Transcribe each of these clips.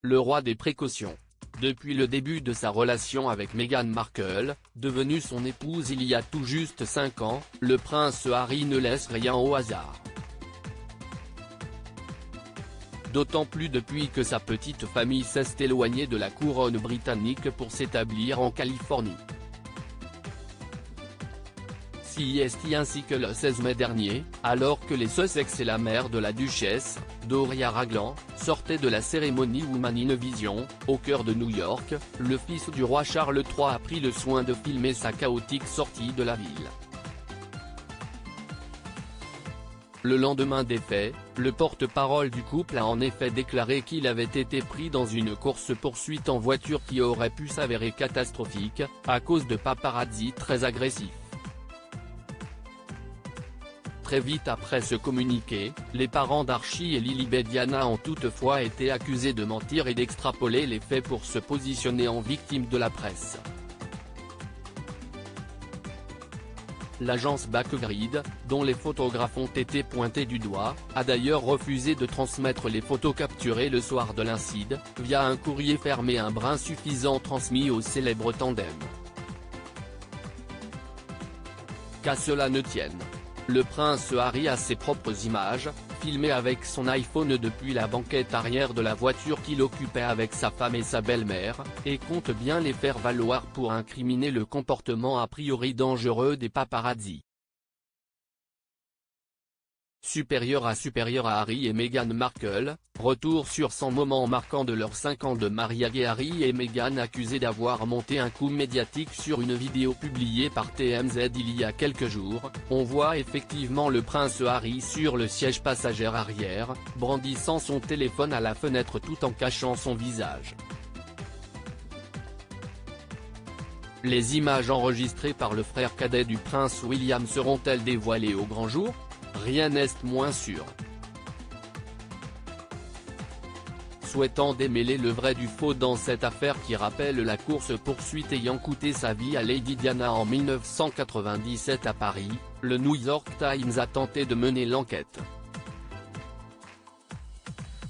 le roi des précautions. Depuis le début de sa relation avec Meghan Markle, devenue son épouse il y a tout juste 5 ans, le prince Harry ne laisse rien au hasard. D'autant plus depuis que sa petite famille s'est éloignée de la couronne britannique pour s'établir en Californie. CEST ainsi que le 16 mai dernier, alors que les Sussex et la mère de la duchesse, Doria Ragland, sortaient de la cérémonie Woman in Vision, au cœur de New York, le fils du roi Charles III a pris le soin de filmer sa chaotique sortie de la ville. Le lendemain des faits, le porte-parole du couple a en effet déclaré qu'il avait été pris dans une course-poursuite en voiture qui aurait pu s'avérer catastrophique, à cause de paparazzi très agressifs. Très vite après ce communiqué, les parents d'Archie et Lilibet Diana ont toutefois été accusés de mentir et d'extrapoler les faits pour se positionner en victime de la presse. L'agence Backgrid, dont les photographes ont été pointés du doigt, a d'ailleurs refusé de transmettre les photos capturées le soir de l'incident, via un courrier fermé un brin suffisant transmis au célèbre tandem. Qu'à cela ne tienne. Le prince Harry a ses propres images, filmées avec son iPhone depuis la banquette arrière de la voiture qu'il occupait avec sa femme et sa belle-mère, et compte bien les faire valoir pour incriminer le comportement a priori dangereux des paparazzi. Supérieur à Harry et Meghan Markle, retour sur 100 moments marquants de leurs 5 ans de mariage. Harry et Meghan accusés d'avoir monté un coup médiatique sur une vidéo publiée par TMZ il y a quelques jours, on voit effectivement le prince Harry sur le siège passager arrière, brandissant son téléphone à la fenêtre tout en cachant son visage. Les images enregistrées par le frère cadet du prince William seront-elles dévoilées au grand jour ? Rien n'est moins sûr. Souhaitant démêler le vrai du faux dans cette affaire qui rappelle la course-poursuite ayant coûté sa vie à Lady Diana en 1997 à Paris, le New York Times a tenté de mener l'enquête.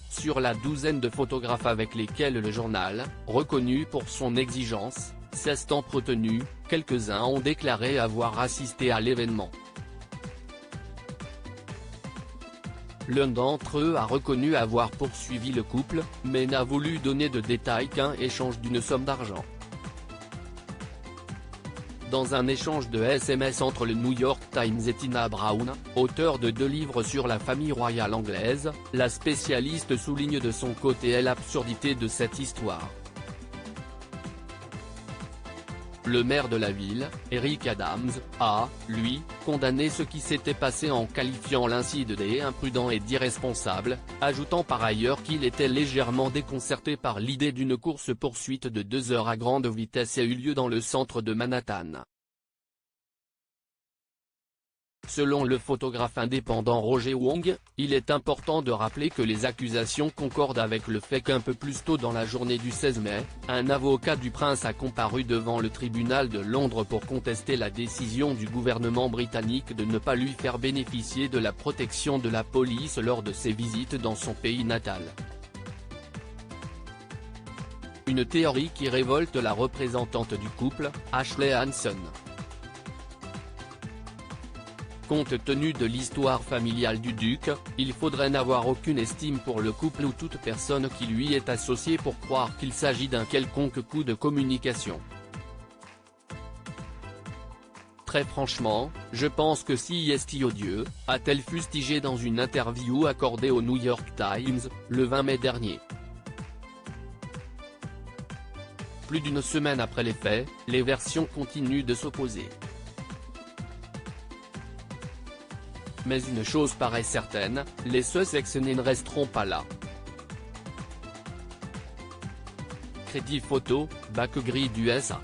Sur la douzaine de photographes avec lesquels le journal, reconnu pour son exigence, s'est entretenu, quelques-uns ont déclaré avoir assisté à l'événement. L'un d'entre eux a reconnu avoir poursuivi le couple, mais n'a voulu donner de détails qu'un échange d'une somme d'argent. Dans un échange de SMS entre le New York Times et Tina Brown, auteure de 2 livres sur la famille royale anglaise, la spécialiste souligne de son côté l'absurdité de cette histoire. Le maire de la ville, Eric Adams, a, lui, condamné ce qui s'était passé en qualifiant l'incident d'imprudent et d'irresponsable, ajoutant par ailleurs qu'il était légèrement déconcerté par l'idée d'une course-poursuite de 2 heures à grande vitesse ait eu lieu dans le centre de Manhattan. Selon le photographe indépendant Roger Wong, il est important de rappeler que les accusations concordent avec le fait qu'un peu plus tôt dans la journée du 16 mai, un avocat du prince a comparu devant le tribunal de Londres pour contester la décision du gouvernement britannique de ne pas lui faire bénéficier de la protection de la police lors de ses visites dans son pays natal. Une théorie qui révolte la représentante du couple, Ashley Hanson. Compte tenu de l'histoire familiale du duc, il faudrait n'avoir aucune estime pour le couple ou toute personne qui lui est associée pour croire qu'il s'agit d'un quelconque coup de communication. Très franchement, je pense que CEST odieux, a-t-elle fustigé dans une interview accordée au New York Times, le 20 mai dernier. Plus d'une semaine après les faits, les versions continuent de s'opposer. Mais une chose paraît certaine, les Sussex ne resteront pas là. Crédit photo, Backgrid USA.